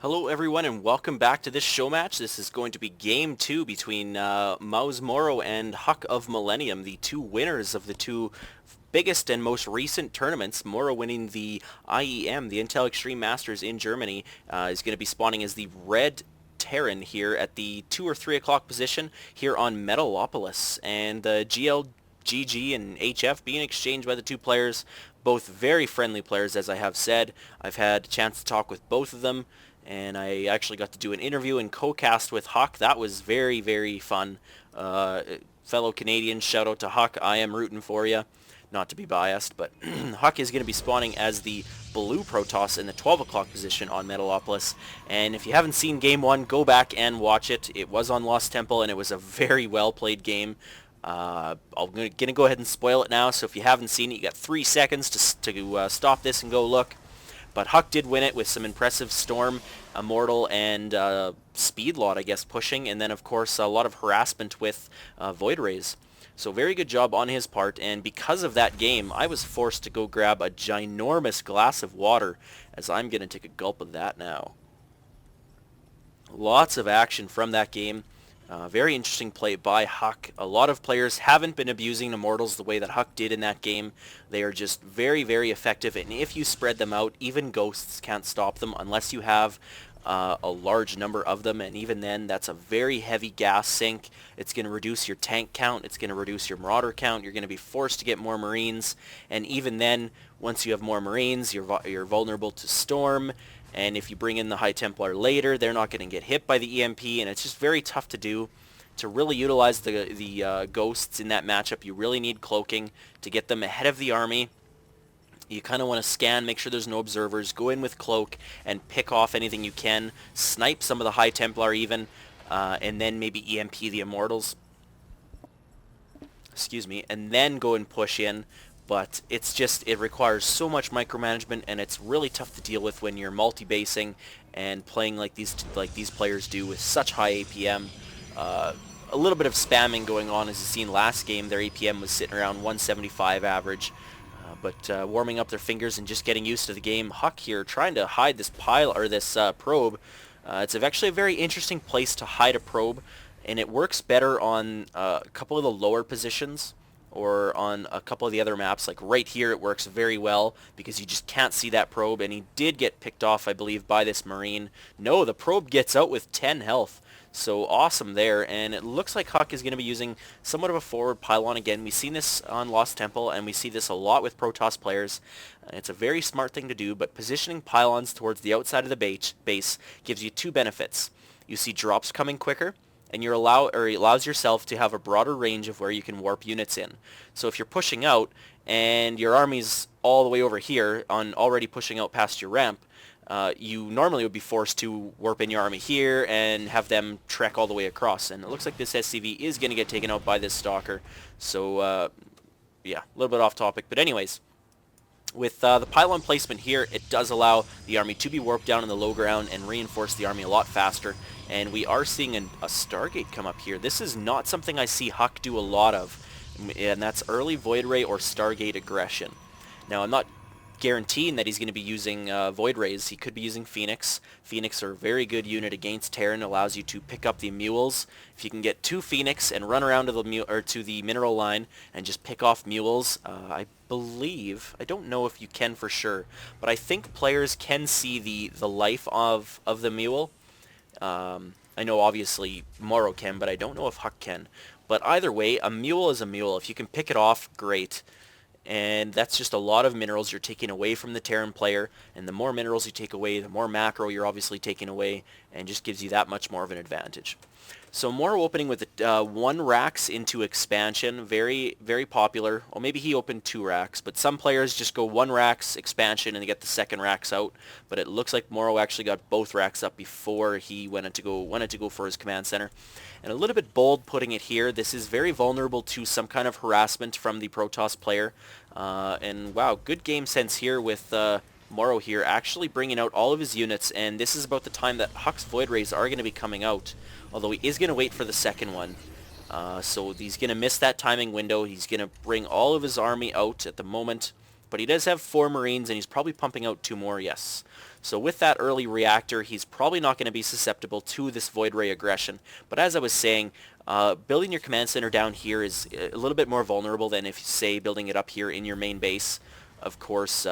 Hello everyone and welcome back to this show match. This is going to be game 2 between MorroW and HuK of Millennium, the two winners of the two biggest and most recent tournaments. MorroW winning the IEM, the Intel Extreme Masters in Germany, is going to be spawning as the red Terran here at the 2 or 3 o'clock position here on Metalopolis. And the GL, GG, and HF being exchanged by the two players, both very friendly players as I have said. I've had a chance to talk with both of them, and I actually got to do an interview and co-cast with HuK. That was very, very fun. Fellow Canadians, shout out to HuK. I am rooting for you. Not to be biased, but HuK is going to be spawning as the blue Protoss in the 12 o'clock position on Metalopolis. And if you haven't seen Game 1, go back and watch it. It was on Lost Temple, and it was a very well-played game. I'm going to go ahead and spoil it now, so if you haven't seen it, you got 3 seconds to stop this and go look. But HuK did win it with some impressive Storm, Immortal, and Speed Lot, I guess, pushing. And then, of course, a lot of harassment with Void Rays. So very good job on his part. And because of that game, I was forced to go grab a ginormous glass of water, as I'm going to take a gulp of that now. Lots of action from that game. Very interesting play by HuK. A lot of players haven't been abusing Immortals the way that HuK did in that game. They are just very, very effective, and if you spread them out, even Ghosts can't stop them unless you have a large number of them, and even then, that's a very heavy gas sink. It's going to reduce your tank count. It's going to reduce your Marauder count. You're going to be forced to get more Marines, and even then, once you have more Marines, you're vulnerable to Storm. And if you bring in the High Templar later, they're not going to get hit by the EMP, and it's just very tough to do. To really utilize the ghosts in that matchup, you really need cloaking to get them ahead of the army. You kind of want to scan, make sure there's no observers, go in with cloak, and pick off anything you can. Snipe some of the High Templar even, and then maybe EMP the Immortals. Excuse me, and then go and push in. But it's just, it requires so much micromanagement, and it's really tough to deal with when you're multi-basing and playing like these players do with such high APM. A little bit of spamming going on, as you've seen last game. Their APM was sitting around 175 average, but warming up their fingers and just getting used to the game. HuK here trying to hide this pile or this probe. It's actually a very interesting place to hide a probe, and it works better on a couple of the lower positions, or on a couple of the other maps. Like right here, it works very well because you just can't see that probe, and he did get picked off, I believe, by this Marine. No, the probe gets out with 10 health. So awesome there, and it looks like HuK is going to be using somewhat of a forward pylon again. We've seen this on Lost Temple, and we see this a lot with Protoss players. It's a very smart thing to do, but positioning pylons towards the outside of the base gives you two benefits. You see drops coming quicker, and it allows yourself to have a broader range of where you can warp units in. So if you're pushing out and your army's all the way over here on already pushing out past your ramp, you normally would be forced to warp in your army here and have them trek all the way across. And it looks like this SCV is going to get taken out by this Stalker. So yeah, a little bit off topic. But anyways, with the pylon placement here, it does allow the army to be warped down in the low ground and reinforce the army a lot faster. And we are seeing a Stargate come up here. This is not something I see HuK do a lot of, and that's early Void Ray or Stargate aggression. Now, I'm not guaranteeing that he's going to be using Void Rays. He could be using Phoenix. Phoenix are a very good unit against Terran. Allows you to pick up the mules. If you can get 2 Phoenix and run around to the mineral line and just pick off mules, I believe, I don't know if you can for sure, but I think players can see the life of the mule. I know obviously MorroW can, but I don't know if HuK can. But either way, a mule is a mule. If you can pick it off, great. And that's just a lot of minerals you're taking away from the Terran player, and the more minerals you take away, the more macro you're obviously taking away, and just gives you that much more of an advantage. So MorroW opening with 1 racks into expansion, very, very popular. Well, maybe he opened 2 racks, but some players just go 1 racks expansion and they get the second racks out. But it looks like MorroW actually got both racks up before he wanted to go for his command center. And a little bit bold putting it here. This is very vulnerable to some kind of harassment from the Protoss player. And wow, good game sense here with MorroW here actually bringing out all of his units, and this is about the time that HuK's Void Rays are going to be coming out, although he is going to wait for the second one. So he's going to miss that timing window. He's going to bring all of his army out at the moment. But he does have 4 Marines, and he's probably pumping out 2 more, yes. So with that early reactor, he's probably not going to be susceptible to this Void Ray aggression. But as I was saying, building your command center down here is a little bit more vulnerable than if, say, building it up here in your main base. Of course,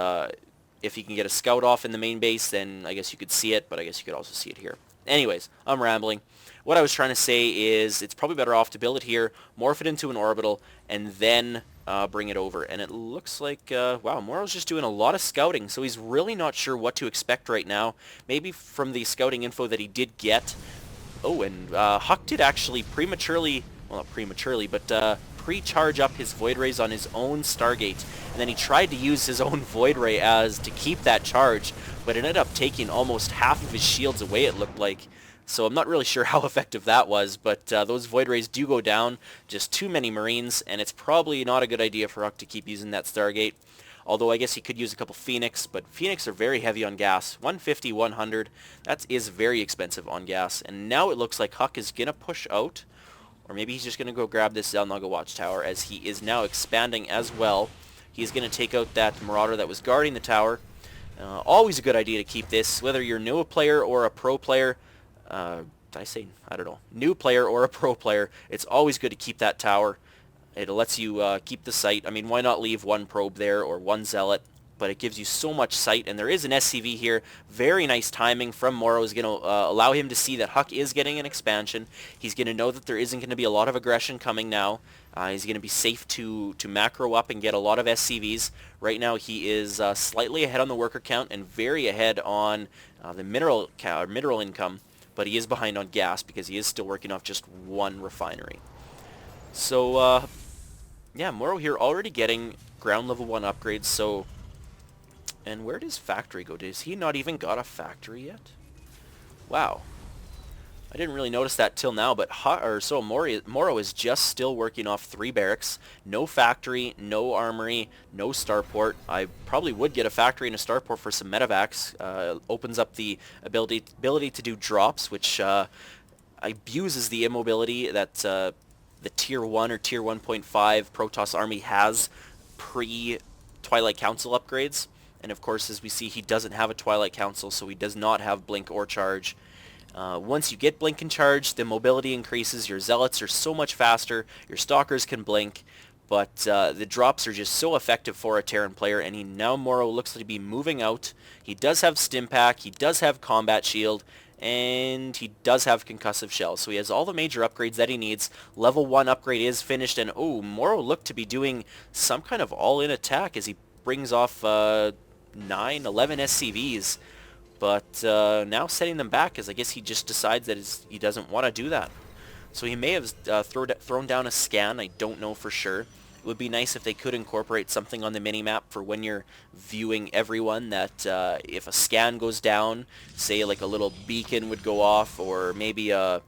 if you can get a scout off in the main base, then I guess you could see it, but I guess you could also see it here. Anyways, I'm rambling. What I was trying to say is it's probably better off to build it here, morph it into an orbital, and then bring it over. And it looks like, wow, MorroW's just doing a lot of scouting, so he's really not sure what to expect right now. Maybe from the scouting info that he did get. Oh, and HuK did actually prematurely, well, not prematurely, but pre-charge up his Void Rays on his own Stargate. And then he tried to use his own Void Ray as to keep that charge, but it ended up taking almost half of his shields away, it looked like. So I'm not really sure how effective that was, but those Void Rays do go down, just too many Marines, and it's probably not a good idea for HuK to keep using that Stargate. Although I guess he could use a couple Phoenix, but Phoenix are very heavy on gas. 150, 100, that is very expensive on gas. And now it looks like HuK is going to push out, or maybe he's just going to go grab this Zelnaga Watchtower, as he is now expanding as well. He's going to take out that Marauder that was guarding the tower. Always a good idea to keep this, whether you're new player or a pro player. Did I say, I don't know, new player or a pro player, it's always good to keep that tower. It lets you keep the site. I mean, why not leave one probe there or one zealot? But it gives you so much sight, and there is an SCV here. Very nice timing from MorroW is going to allow him to see that HuK is getting an expansion. He's going to know that there isn't going to be a lot of aggression coming now. He's going to be safe to macro up and get a lot of SCVs. Right now he is slightly ahead on the worker count and very ahead on the mineral income, but he is behind on gas because he is still working off just one refinery. So, yeah, MorroW here already getting ground level 1 upgrades, so... And where does factory go? Does he not even got a factory yet? Wow. I didn't really notice that till now, but MorroW is just still working off 3 barracks. No factory, no armory, no starport. I probably would get a factory and a starport for some medevacs. Opens up the ability to do drops, which abuses the immobility that the Tier 1 or Tier 1.5 Protoss army has pre-Twilight Council upgrades. And of course, as we see, he doesn't have a Twilight Council, so he does not have Blink or Charge. Once you get Blink and Charge, the mobility increases, your Zealots are so much faster, your Stalkers can blink, but the drops are just so effective for a Terran player, and now MorroW looks to be moving out. He does have Stim Pack, he does have Combat Shield, and he does have Concussive Shell, so he has all the major upgrades that he needs. Level 1 upgrade is finished, and oh, MorroW looked to be doing some kind of all-in attack as he brings off 9, 11 SCVs. But now setting them back, as I guess he just decides that he doesn't want to do that. So he may have thrown down a scan, I don't know for sure. It would be nice if they could incorporate something on the minimap for when you're viewing everyone, that if a scan goes down, say like a little beacon would go off, or maybe a